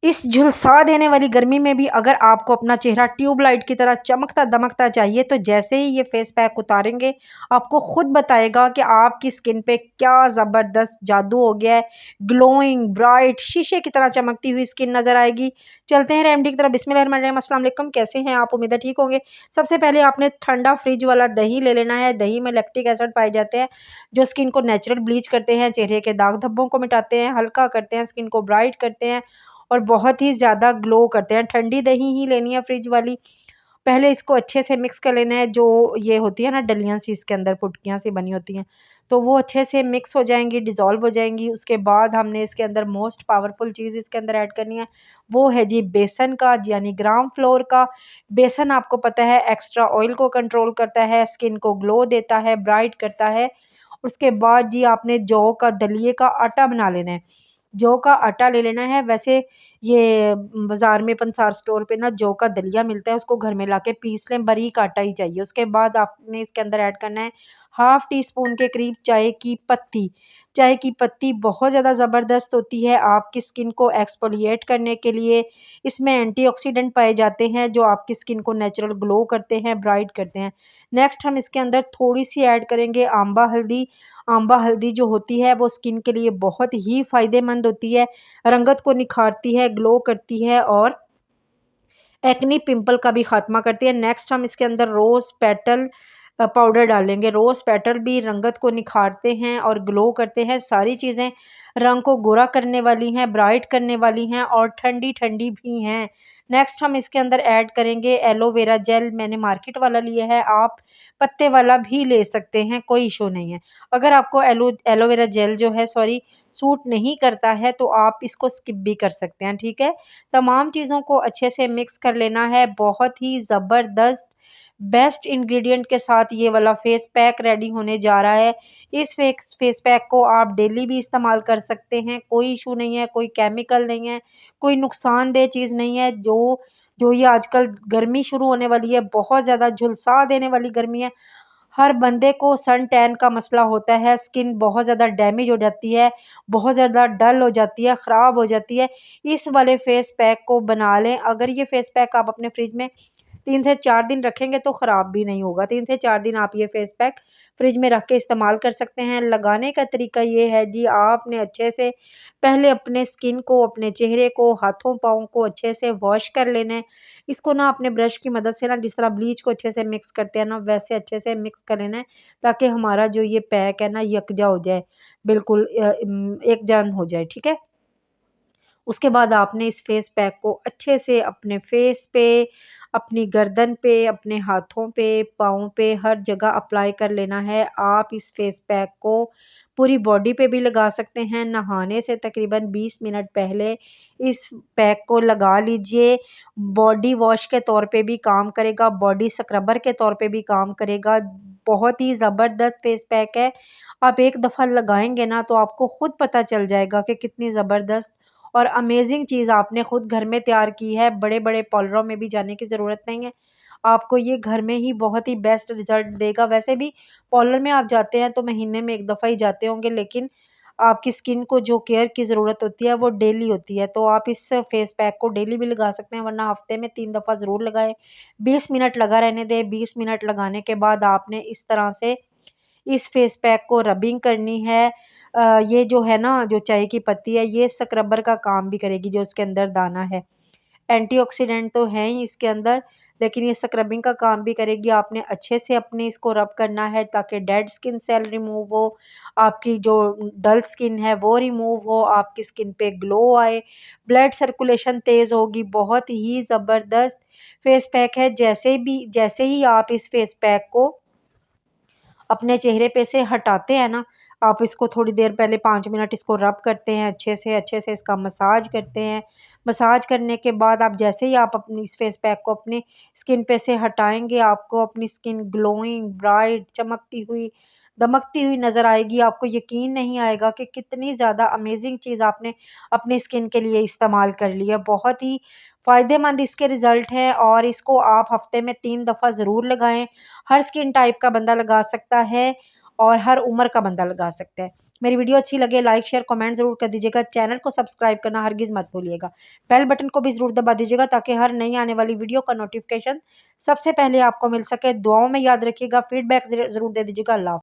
इस झुलसा देने वाली गर्मी में भी अगर आपको अपना चेहरा ट्यूबलाइट की तरह चमकता दमकता चाहिए तो जैसे ही ये फेस पैक उतारेंगे आपको खुद बताएगा कि आपकी स्किन पे क्या ज़बरदस्त जादू हो गया है। ग्लोइंग ब्राइट शीशे की तरह चमकती हुई स्किन नज़र आएगी। चलते हैं रेमेडी की तरफ। बिस्मिल्लाहिर्रहमानिर्रहीम। अस्सलाम वालेकुम। कैसे हैं आप? उम्मीद है ठीक होंगे। सबसे पहले आपने ठंडा फ्रिज वाला दही ले लेना है। दही में लैक्टिक एसिड पाए जाते हैं जो स्किन को नेचुरल ब्लीच करते हैं, चेहरे के दाग धब्बों को मिटाते हैं, हल्का करते हैं, स्किन को ब्राइट करते हैं और बहुत ही ज़्यादा ग्लो करते हैं। ठंडी दही ही लेनी है फ्रिज वाली। पहले इसको अच्छे से मिक्स कर लेना है। जो ये होती है ना डलियाँ सी इसके अंदर पुटकियाँ सी बनी होती हैं, तो वो अच्छे से मिक्स हो जाएँगी, डिज़ोल्व हो जाएँगी। उसके बाद हमने इसके अंदर मोस्ट पावरफुल चीज़ इसके अंदर ऐड करनी है, वो है जी बेसन का यानी ग्राम फ्लोर का। बेसन आपको पता है एक्स्ट्रा ऑयल को कंट्रोल करता है, स्किन को ग्लो देता है, ब्राइट करता है। उसके बाद जी आपने जौ का दलिए का आटा बना लेना है। जौ का आटा ले लेना है। वैसे ये बाज़ार में पंसार स्टोर पे ना जौ का दलिया मिलता है, उसको घर में लाके पीस लें, बारीक आटा ही चाहिए। उसके बाद आपने इसके अंदर ऐड करना है हाफ़ टी स्पून के करीब चाय की पत्ती। चाय की पत्ती बहुत ज़्यादा ज़बरदस्त होती है आपकी स्किन को एक्सफोलिएट करने के लिए। इसमें एंटीऑक्सीडेंट पाए जाते हैं जो आपकी स्किन को नेचुरल ग्लो करते हैं, ब्राइट करते हैं। नेक्स्ट हम इसके अंदर थोड़ी-सी ऐड करेंगे आंबा हल्दी। आंबा हल्दी जो होती है वो स्किन के लिए बहुत ही फ़ायदेमंद होती है, रंगत को निखारती है, ग्लो करती है और एक्ने पिंपल का भी खात्मा करती है। नेक्स्ट हम इसके अंदर रोज़ पेटल पाउडर डालेंगे। रोज़ पेटल भी रंगत को निखारते हैं और ग्लो करते हैं। सारी चीज़ें रंग को गोरा करने वाली हैं, ब्राइट करने वाली हैं और ठंडी-ठंडी भी हैं। नेक्स्ट हम इसके अंदर ऐड करेंगे एलोवेरा जेल। मैंने मार्केट वाला लिया है, आप पत्ते वाला भी ले सकते हैं, कोई इश्यू नहीं है। अगर आपको एलोवेरा जेल जो है सॉरी सूट नहीं करता है तो आप इसको स्किप भी कर सकते हैं, ठीक है? तमाम चीज़ों को अच्छे से मिक्स कर लेना है। बहुत ही ज़बरदस्त बेस्ट इंग्रीडिएंट के साथ ये वाला फेस पैक रेडी होने जा रहा है। इस फेस पैक को आप डेली भी इस्तेमाल कर सकते हैं, कोई इश्यू नहीं है, कोई केमिकल नहीं है, कोई नुकसानदेह चीज़ नहीं है। जो जो ये आजकल गर्मी शुरू होने वाली है, बहुत ज़्यादा झुलसा देने वाली गर्मी है। हर बंदे को सन टैन का मसला होता है, स्किन बहुत ज़्यादा डैमेज हो जाती है, बहुत ज़्यादा डल हो जाती है, ख़राब हो जाती है। इस वाले फेस पैक को बना लें। अगर ये फेस पैक आप अपने फ्रिज में 3 से 4 दिन रखेंगे तो ख़राब भी नहीं होगा। 3 से 4 दिन आप ये फेस पैक फ्रिज में रख के इस्तेमाल कर सकते हैं। लगाने का तरीका ये है जी, आपने अच्छे से पहले अपने स्किन को, अपने चेहरे को, हाथों-पाँव को अच्छे से वॉश कर लेना है। इसको ना अपने ब्रश की मदद से ना जिस तरह ब्लीच को अच्छे से मिक्स करते हैं ना, वैसे अच्छे से मिक्स कर लेना है ताकि हमारा जो ये पैक है ना यकजा हो जाए, बिल्कुल एकजान हो जाए, ठीक है? उसके बाद आपने इस फेस पैक को अच्छे से अपने फेस पे, अपनी गर्दन पे, अपने हाथों पे, पाँव पे हर जगह अप्लाई कर लेना है। आप इस फेस पैक को पूरी बॉडी पे भी लगा सकते हैं। नहाने से तकरीबन 20 मिनट पहले इस पैक को लगा लीजिए। बॉडी वॉश के तौर पे भी काम करेगा, बॉडी स्क्रबर के तौर पे भी काम करेगा। बहुत ही ज़बरदस्त फेस पैक है। आप एक दफ़ा लगाएँगे ना तो आपको खुद पता चल जाएगा कि कितनी ज़बरदस्त और अमेज़िंग चीज़ आपने खुद घर में तैयार की है। बड़े-बड़े पार्लरों में भी जाने की ज़रूरत नहीं है। आपको ये घर में ही बहुत ही बेस्ट रिज़ल्ट देगा। वैसे भी पार्लर में आप जाते हैं तो महीने में 1 दफ़ा ही जाते होंगे, लेकिन आपकी स्किन को जो केयर की ज़रूरत होती है वो डेली होती है। तो आप इस फेस पैक को डेली भी लगा सकते हैं, वरना हफ़्ते में 3 दफ़ा ज़रूर लगाएँ। 20 मिनट लगा रहने दें। 20 मिनट लगाने के बाद आपने इस तरह से इस फेस पैक को रबिंग करनी है। ये जो है ना, जो चाय की पत्ती है, ये स्क्रबर का काम भी करेगी जो इसके अंदर दाना है। एंटीऑक्सीडेंट तो हैं ही इसके अंदर, लेकिन ये स्क्रबिंग का काम भी करेगी। आपने अच्छे से अपने इसको रब करना है ताकि डेड स्किन सेल रिमूव हो, आपकी जो डल स्किन है वो रिमूव हो, आपकी स्किन पे ग्लो आए, ब्लड सर्कुलेशन तेज़ होगी। बहुत ही ज़बरदस्त फेस पैक है। जैसे ही आप इस फेस पैक को अपने चेहरे पे से हटाते हैं ना, आप इसको थोड़ी देर पहले 5 मिनट इसको रब करते हैं अच्छे से इसका मसाज करते हैं। मसाज करने के बाद आप जैसे ही आप अपनी इस फेस पैक को अपनी स्किन पे से हटाएँगे, आपको अपनी स्किन ग्लोइंग, ब्राइट, चमकती हुई, दमकती हुई नज़र आएगी। आपको यकीन नहीं आएगा कि कितनी ज़्यादा अमेज़िंग चीज़ आपने अपनी स्किन के लिए इस्तेमाल कर ली है। बहुत ही फ़ायदेमंद इसके रिज़ल्ट हैं और इसको आप हफ़्ते में 3 दफ़ा ज़रूर लगाएँ। हर स्किन टाइप का बंदा लगा सकता है और हर उम्र का बंदा लगा सकता है। मेरी वीडियो अच्छी लगे लाइक शेयर कमेंट ज़रूर कर दीजिएगा। चैनल को सब्सक्राइब करना हरगिज़ मत भूलिएगा। बेल बटन को भी ज़रूर दबा दीजिएगा ताकि हर नई आने वाली वीडियो का नोटिफिकेशन सबसे पहले आपको मिल सके। दुआओं में याद रखिएगा, फीडबैक ज़रूर दे दीजिएगा। अल्लाह हाफ़िज़।